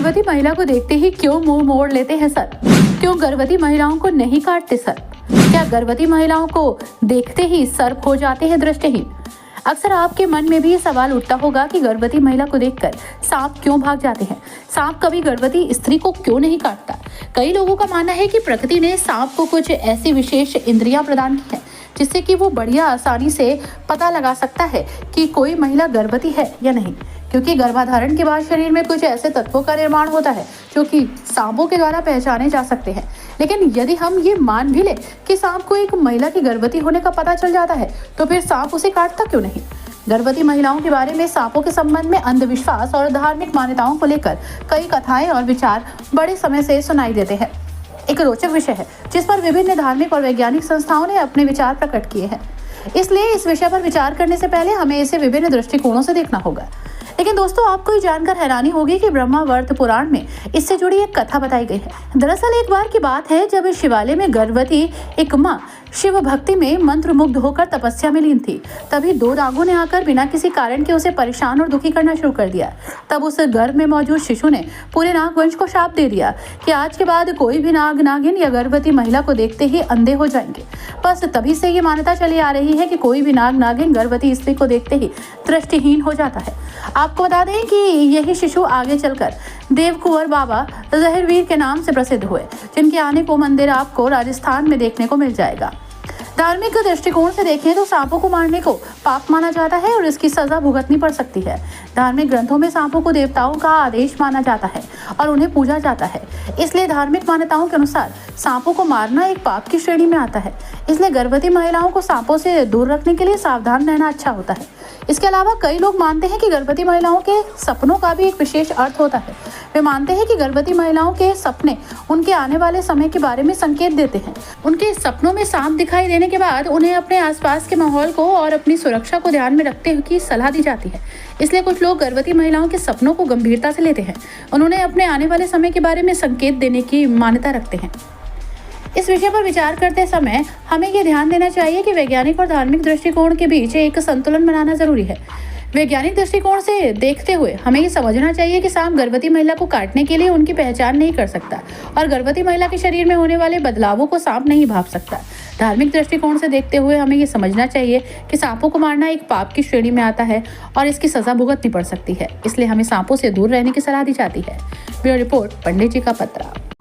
गर्भवती महिला को देखते ही क्यों मुंह मोड़ लेते हैं सर? क्यों गर्भवती महिलाओं को नहीं काटते सर? क्या गर्भवती महिलाओं को देखते ही सर खो जाते हैं दृष्टिहीन? अक्सर आपके मन में भी ये सवाल उठता होगा कि गर्भवती महिला को देखकर सांप क्यों भाग जाते हैं? सांप कभी गर्भवती स्त्री को क्यों नहीं काटता? कई लोगों का मानना है कि प्रकृति ने सांप को कुछ ऐसी विशेष इंद्रियां प्रदान की हैं जिससे कि वो बढ़िया आसानी से पता लगा सकता है कि कोई महिला गर्भवती है या नहीं, क्योंकि गर्भाधारण के बाद शरीर में कुछ ऐसे तत्वों का निर्माण होता है जो कि सांपों के द्वारा पहचाने जा सकते हैं। लेकिन यदि हम ये मान भी लें कि सांप को एक महिला की गर्भवती होने का पता चल जाता है, तो फिर सांप उसे काटता क्यों नहीं? गर्भवती महिलाओं के बारे में सांपों के संबंध में अंधविश्वास और धार्मिक मान्यताओं को लेकर कई कथाएं और विचार बड़े समय से सुनाई देते हैं। एक रोचक विषय है जिस पर विभिन्न धार्मिक और वैज्ञानिक संस्थाओं ने अपने विचार प्रकट किए हैं। इसलिए इस विषय पर विचार करने से पहले हमें इसे विभिन्न दृष्टिकोणों से देखना होगा। लेकिन दोस्तों, आपको ये जानकर हैरानी होगी कि ब्रह्मावर्त पुराण में इससे जुड़ी एक कथा बताई गई है। दरअसल एक बार की बात है जब शिवालय में गर्भवती एक माँ शिव भक्ति में मंत्रमुग्ध होकर तपस्या में लीन थी। तभी दो नागों ने आकर बिना किसी कारण के उसे परेशान और दुखी करना शुरू कर दिया। तब उस गर्भ में मौजूद शिशु ने पूरे नागवंश को शाप दे दिया कि आज के बाद कोई भी नाग नागिन या गर्भवती महिला को देखते ही अंधे हो जाएंगे। बस तभी से ये मान्यता चली आ रही है कि कोई भी नाग नागिन गर्भवती स्त्री को देखते ही दृष्टिहीन हो जाता है। आपको बता दें कि यही शिशु आगे चलकर देव कुंवर बाबा जहरवीर के नाम से प्रसिद्ध हुए, जिनके आने को मंदिर आपको राजस्थान में देखने को मिल जाएगा। धार्मिक दृष्टिकोण से देखें तो सांपों को मारने को पाप माना जाता है और इसकी सजा भुगतनी पड़ सकती है। धार्मिक ग्रंथों में सांपों को देवताओं का आदेश माना जाता है और उन्हें पूजा जाता है। इसलिए धार्मिक मान्यताओं के अनुसार सांपों को मारना एक पाप की श्रेणी में आता है। इसलिए गर्भवती महिलाओं को सांपों से दूर रखने के लिए सावधान रहना अच्छा होता है। इसके अलावा कई लोग मानते हैं कि गर्भवती महिलाओं के सपनों का भी एक विशेष अर्थ होता है। वे मानते हैं कि गर्भवती महिलाओं के सपने उनके आने वाले समय के बारे में संकेत देते हैं। उनके सपनों में सांप दिखाई देने के बाद उन्हें अपने आसपास के माहौल को और अपनी सुरक्षा को ध्यान में रखते हुए सलाह दी जाती है। इसलिए कुछ लोग गर्भवती महिलाओं के सपनों को गंभीरता से लेते हैं। उन्होंने अपने आने वाले समय के बारे में संकेत देने की मान्यता रखते हैं। इस विषय पर विचार करते समय हमें ये ध्यान देना चाहिए कि वैज्ञानिक और धार्मिक दृष्टिकोण के बीच एक संतुलन बनाना जरूरी है। वैज्ञानिक दृष्टिकोण से देखते हुए हमें ये समझना चाहिए कि सांप गर्भवती महिला को काटने के लिए उनकी पहचान नहीं कर सकता और गर्भवती महिला के शरीर में होने वाले बदलावों को सांप नहीं भाप सकता। धार्मिक दृष्टिकोण से देखते हुए हमें ये समझना चाहिए कि सांपों को मारना एक पाप की श्रेणी में आता है और इसकी सजा भुगतनी पड़ सकती है। इसलिए हमें सांपों से दूर रहने की सलाह दी जाती है। ब्यूरो रिपोर्ट, पंडित जी का पत्र।